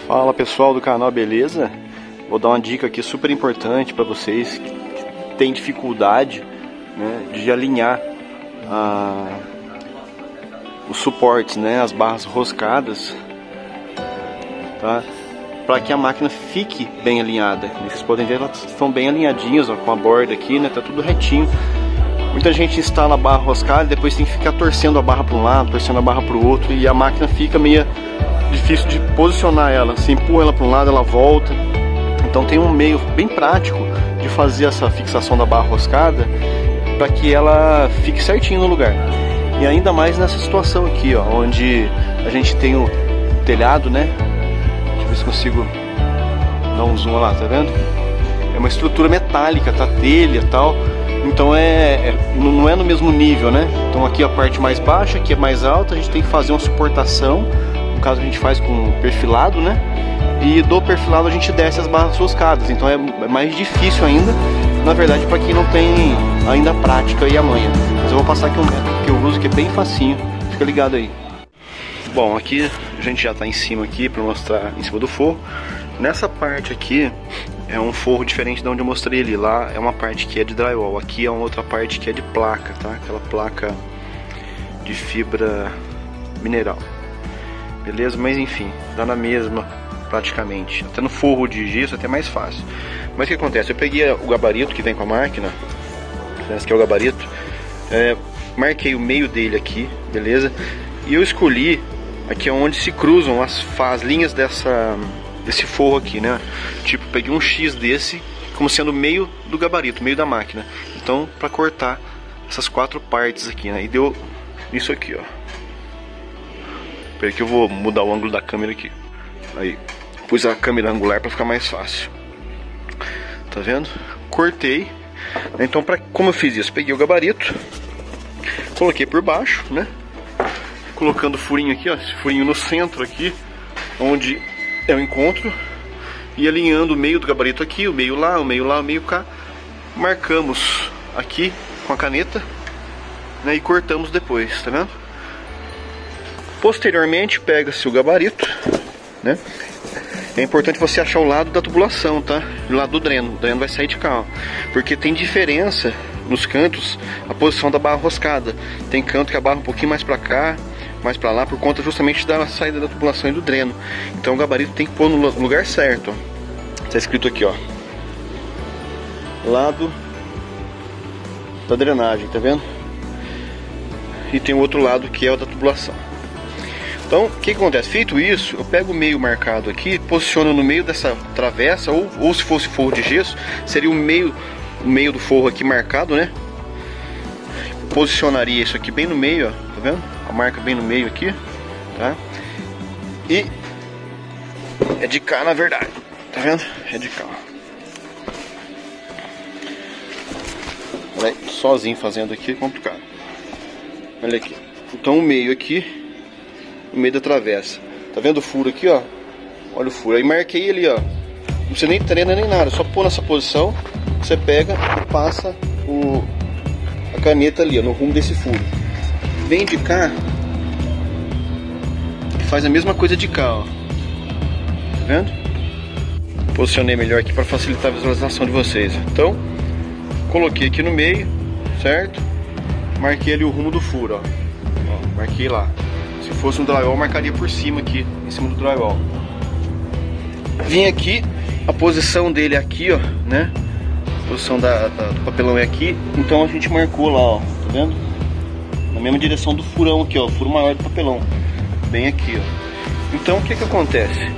Fala pessoal do canal, beleza? Vou dar uma dica aqui super importante para vocês que têm dificuldade, né, de alinhar os suportes, né, as barras roscadas, tá? Para que a máquina fique bem alinhada. Vocês podem ver, elas estão bem alinhadinhas, ó, com a borda aqui, né? Tá tudo retinho. Muita gente instala a barra roscada e depois tem que ficar torcendo a barra para um lado, torcendo a barra para o outro, e a máquina fica meio difícil de posicionar ela. Você empurra ela para um lado, ela volta. Então tem um meio bem prático de fazer essa fixação da barra roscada para que ela fique certinho no lugar. E ainda mais nessa situação aqui, ó, onde a gente tem o telhado, né? Deixa eu ver se consigo dar um zoom lá, tá vendo? É uma estrutura metálica, tá, telha e tal. Então não é no mesmo nível, né? Então aqui a parte mais baixa, aqui é mais alta, a gente tem que fazer uma suportação. No caso a gente faz com perfilado, né? E do perfilado a gente desce as barras roscadas. Então é mais difícil ainda, na verdade, para quem não tem ainda a prática e a manha. Mas eu vou passar aqui um método que eu uso que é bem facinho. Fica ligado aí. Bom, aqui a gente já está em cima aqui para mostrar em cima do forro. Nessa parte aqui é um forro diferente de onde eu mostrei ali. Lá é uma parte que é de drywall, aqui é uma outra parte que é de placa, tá? Aquela placa de fibra mineral. Beleza? Mas enfim, dá na mesma praticamente. Até no forro de gesso é até mais fácil. Mas o que acontece? Eu peguei o gabarito que vem com a máquina. Esse aqui é o gabarito. Marquei o meio dele aqui, beleza? E eu escolhi aqui onde se cruzam as linhas desse forro aqui, né? Tipo, peguei um X desse como sendo o meio do gabarito, meio da máquina. Então, para cortar essas quatro partes aqui, né? E deu isso aqui, ó. Peraí que eu vou mudar o ângulo da câmera aqui. Aí, pus a câmera angular para ficar mais fácil. Tá vendo? Cortei. Então, como eu fiz isso? Peguei o gabarito, coloquei por baixo, né? Colocando o furinho aqui, ó, esse furinho no centro aqui, onde é o encontro, e alinhando o meio do gabarito aqui, o meio lá, o meio lá, o meio cá. Marcamos aqui com a caneta, né, e cortamos depois, tá vendo? Posteriormente pega-se o gabarito, né? É importante você achar o lado da tubulação, tá? O lado do dreno. O dreno vai sair de cá, ó, porque tem diferença nos cantos a posição da barra roscada. Tem canto que a barra um pouquinho mais pra cá, mais pra lá, por conta justamente da saída da tubulação e do dreno. Então o gabarito tem que pôr no lugar certo, ó. Tá escrito aqui, ó, lado da drenagem, tá vendo? E tem o outro lado que é o da tubulação. Então, o que acontece? Feito isso, eu pego o meio marcado aqui, posiciono no meio dessa travessa, ou se fosse forro de gesso, seria o meio do forro aqui marcado, né? Posicionaria isso aqui bem no meio, ó, tá vendo? A marca bem no meio aqui, tá? E é de cá, na verdade, tá vendo? É de cá. Olha aí, sozinho fazendo aqui é complicado. Olha aqui. Então o meio aqui, no meio da travessa. Tá vendo o furo aqui, ó? Olha o furo. Aí marquei ele, ó. Não precisa nem treina nem nada. Só pôr nessa posição. Você pega e passa a caneta ali, ó, no rumo desse furo. Vem de cá e faz a mesma coisa de cá, ó. Tá vendo? Posicionei melhor aqui para facilitar a visualização de vocês. Então, coloquei aqui no meio, certo? Marquei ali o rumo do furo, ó. Marquei lá. Se fosse um drywall, marcaria por cima aqui, em cima do drywall. Vim aqui, a posição dele é aqui, ó, né? A posição do papelão é aqui. Então a gente marcou lá, ó, tá vendo? Na mesma direção do furão aqui, ó, o furo maior do papelão. Bem aqui, ó. Então o que que acontece?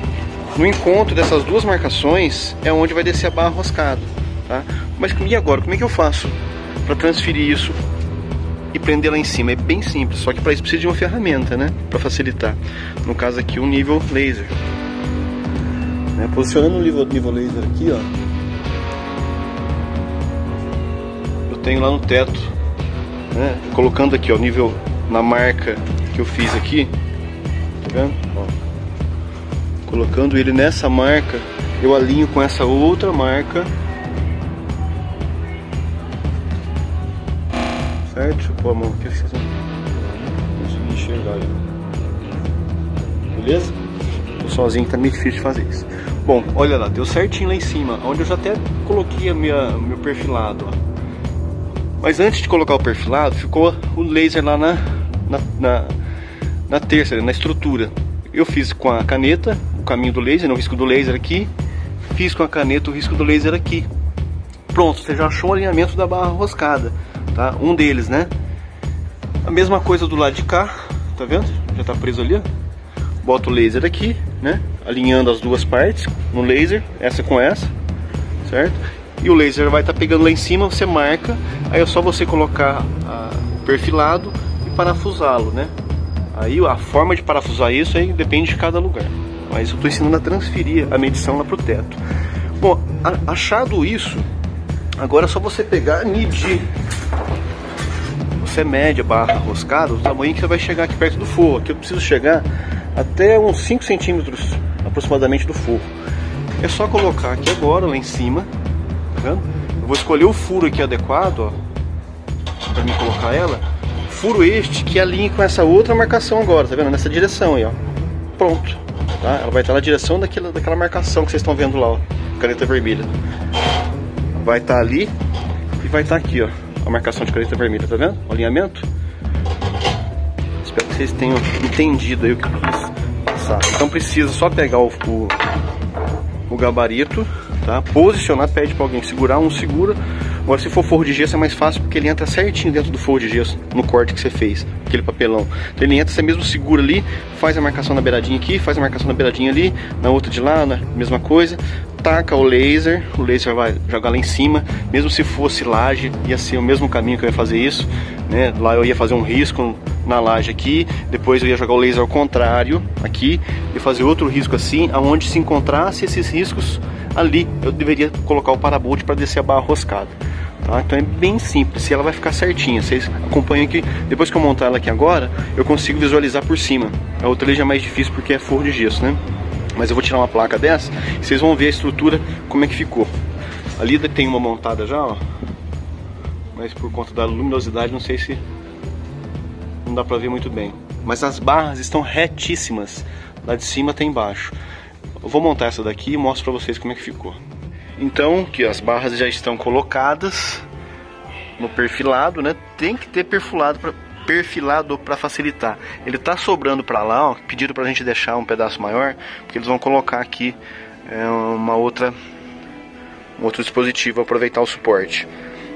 No encontro dessas duas marcações é onde vai descer a barra roscada, tá? Mas e agora? Como é que eu faço para transferir isso e prender lá em cima? É bem simples, só que para isso precisa de uma ferramenta, né, para facilitar. No caso aqui, um nível laser, né? Posicionando o nível laser aqui, ó, eu tenho lá no teto, né, colocando aqui, ó, o nível na marca que eu fiz aqui, tá vendo? Ó, colocando ele nessa marca, eu alinho com essa outra marca. Certo? Deixa eu pôr a mão aqui, não consegui enxergar aí. Beleza? sozinho tá meio difícil de fazer isso. Bom, olha lá, deu certinho lá em cima, onde eu já até coloquei meu perfilado, ó. Mas antes de colocar o perfilado, ficou o laser lá na terça, na estrutura. Eu fiz com a caneta o caminho do laser, o risco do laser aqui. Fiz com a caneta o risco do laser aqui. Pronto, você já achou o alinhamento da barra roscada, tá? Um deles, né? A mesma coisa do lado de cá, tá vendo? Já tá preso ali, ó. Bota o laser aqui, né? Alinhando as duas partes no laser, essa com essa, certo? E o laser vai estar pegando lá em cima, você marca, aí é só você colocar o perfilado e parafusá-lo, né? Aí a forma de parafusar isso aí depende de cada lugar. Mas eu estou ensinando a transferir a medição lá pro teto. Bom, achado isso, agora é só você pegar e medir. Você mede a barra roscada, o tamanho que você vai chegar aqui perto do forro. Aqui eu preciso chegar até uns 5 centímetros aproximadamente do forro. É só colocar aqui agora, lá em cima. Tá vendo? Eu vou escolher o furo aqui adequado, ó, para mim colocar ela. Furo este que alinhe com essa outra marcação agora, tá vendo? Nessa direção aí, ó. Pronto, tá? Ela vai estar na direção daquela marcação que vocês estão vendo lá, ó, caneta vermelha. Vai estar ali e vai estar aqui, ó, a marcação de caneta vermelha, tá vendo? O alinhamento. Espero que vocês tenham entendido aí o que eu quis passar. Então precisa só pegar o gabarito, tá? Posicionar, pede para alguém segurar, um segura. Agora se for forro de gesso é mais fácil porque ele entra certinho dentro do forro de gesso, no corte que você fez, aquele papelão. Então ele entra, você mesmo segura ali, faz a marcação na beiradinha aqui, faz a marcação na beiradinha ali, na outra de lá, na mesma coisa. Taca o laser vai jogar lá em cima. Mesmo se fosse laje, ia ser o mesmo caminho que eu ia fazer isso, né? Lá eu ia fazer um risco na laje aqui, depois eu ia jogar o laser ao contrário aqui e fazer outro risco assim, aonde se encontrasse esses riscos ali, eu deveria colocar o parabolt para descer a barra roscada, tá? Então é bem simples, e ela vai ficar certinha. Vocês acompanham aqui, depois que eu montar ela aqui agora, eu consigo visualizar por cima. A outra ali já é mais difícil porque é forro de gesso, né? Mas eu vou tirar uma placa dessa e vocês vão ver a estrutura, como é que ficou. Ali tem uma montada já, ó, mas por conta da luminosidade não sei se não dá pra ver muito bem. Mas as barras estão retíssimas, lá de cima até embaixo. Eu vou montar essa daqui e mostro pra vocês como é que ficou. Então, que as barras já estão colocadas no perfilado, né? Tem que ter perfilado para facilitar. Ele tá sobrando para lá, ó, pediram pra gente deixar um pedaço maior, porque eles vão colocar aqui um outro dispositivo, aproveitar o suporte.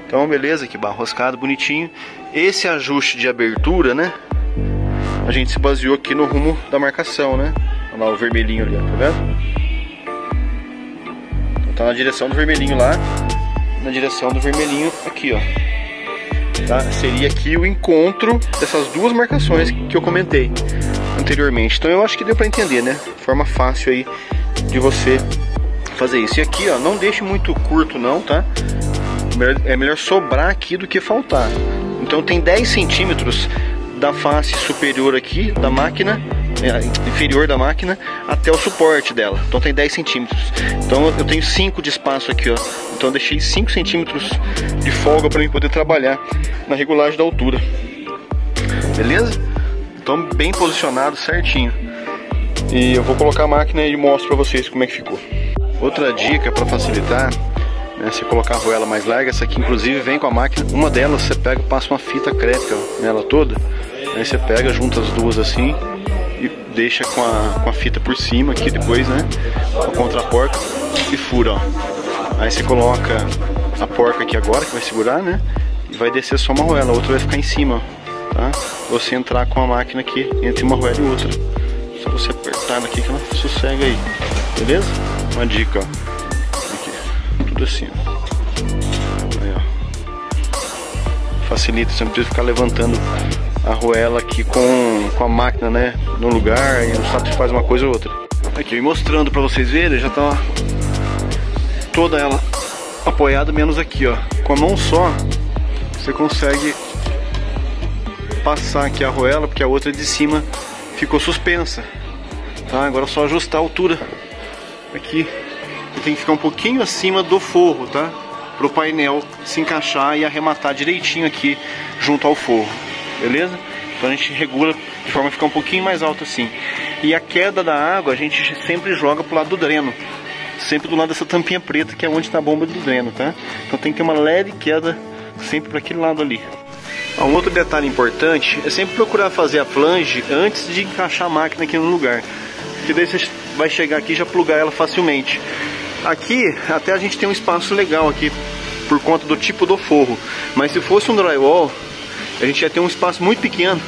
Então beleza, aqui barra roscada, bonitinho. Esse ajuste de abertura, né, a gente se baseou aqui no rumo da marcação, né? Olha lá o vermelhinho ali, ó, tá vendo? Então tá na direção do vermelhinho lá, na direção do vermelhinho aqui, ó. Tá? Seria aqui o encontro dessas duas marcações que eu comentei anteriormente. Então eu acho que deu para entender, né? Forma fácil aí de você fazer isso. E aqui, ó, não deixe muito curto não, tá? É melhor sobrar aqui do que faltar. Então tem 10 centímetros da face superior aqui da máquina, inferior da máquina, até o suporte dela. Então tem 10 centímetros. Então eu tenho 5 de espaço aqui, ó. Então eu deixei 5 centímetros de folga para mim poder trabalhar na regulagem da altura. Beleza? Então bem posicionado, certinho. E eu vou colocar a máquina e mostro para vocês como é que ficou. Outra dica para facilitar, né, você colocar a arruela mais larga, essa aqui inclusive vem com a máquina. Uma delas você pega e passa uma fita crepe, ó, nela toda. Aí você pega, junta as duas assim e deixa com a fita por cima aqui depois, né, contra a porca e fura, ó. Aí você coloca a porca aqui agora, que vai segurar, né, e vai descer só uma arruela, a outra vai ficar em cima, tá? Você entrar com a máquina aqui entre uma arruela e outra, só você apertar aqui que ela sossega aí, beleza? Uma dica, ó, aqui, tudo assim, ó. Aí, ó, facilita, você não precisa ficar levantando a arruela aqui com a máquina, né, no lugar, e não sabe se faz uma coisa ou outra. Aqui, mostrando pra vocês verem, já tá toda ela apoiada, menos aqui, ó. Com a mão só, você consegue passar aqui a arruela, porque a outra de cima ficou suspensa, tá? Agora é só ajustar a altura aqui, tem que ficar um pouquinho acima do forro, tá? Para o painel se encaixar e arrematar direitinho aqui junto ao forro, beleza? Então a gente regula de forma a ficar um pouquinho mais alto assim. E a queda da água a gente sempre joga pro lado do dreno. Sempre do lado dessa tampinha preta, que é onde está a bomba do dreno, tá? Então tem que ter uma leve queda sempre para aquele lado ali. Um outro detalhe importante é sempre procurar fazer a flange antes de encaixar a máquina aqui no lugar. Porque daí você vai chegar aqui e já plugar ela facilmente. Aqui até a gente tem um espaço legal aqui por conta do tipo do forro. Mas se fosse um drywall, a gente ia ter um espaço muito pequeno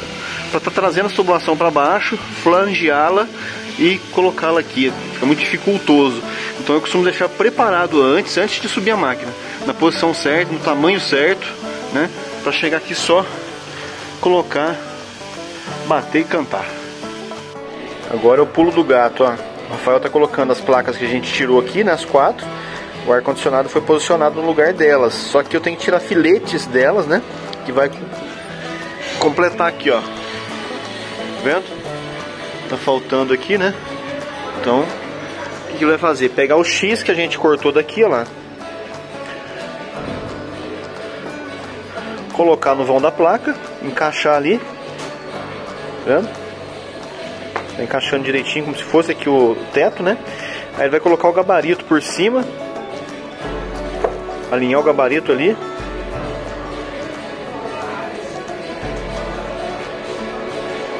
para estar trazendo a tubulação para baixo, flangeá-la e colocá-la aqui. Fica muito dificultoso. Então eu costumo deixar preparado antes de subir a máquina, na posição certa, no tamanho certo, né? Para chegar aqui só colocar, bater e cantar. Agora é o pulo do gato, ó. O Rafael tá colocando as placas que a gente tirou aqui, né, as 4. O ar-condicionado foi posicionado no lugar delas. Só que eu tenho que tirar filetes delas, né? Que vai completar aqui, ó. Tá vendo? Tá faltando aqui, né? Então, o que ele vai fazer? Pegar o X que a gente cortou daqui, ó lá. Colocar no vão da placa, encaixar ali. Tá vendo? Tá encaixando direitinho, como se fosse aqui o teto, né? Aí ele vai colocar o gabarito por cima. Alinhar o gabarito ali.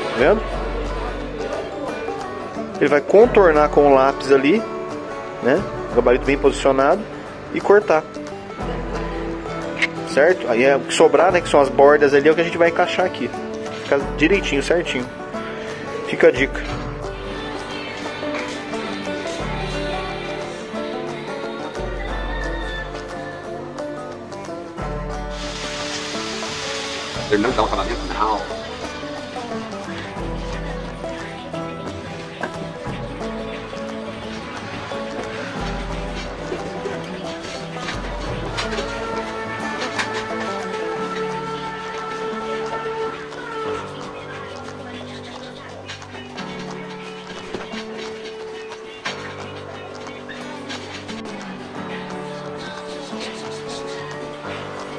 Tá vendo? Ele vai contornar com o lápis ali, né? O gabarito bem posicionado. E cortar. Certo? Aí é o que sobrar, né? Que são as bordas ali, é o que a gente vai encaixar aqui. Fica direitinho, certinho. Fica a dica. Terminando o acabamento? Não.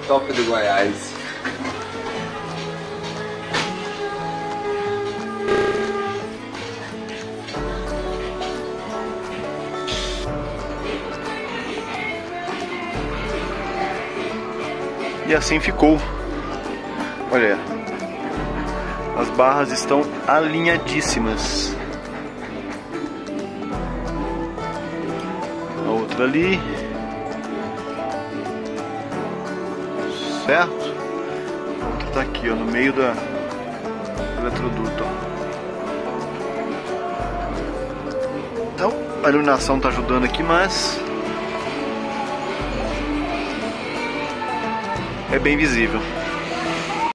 Toca do Goiás. E assim ficou. Olha, as barras estão alinhadíssimas. A outra ali. Certo? A outra tá aqui, ó, no meio do eletroduto. Então, a iluminação tá ajudando aqui, mas é bem visível.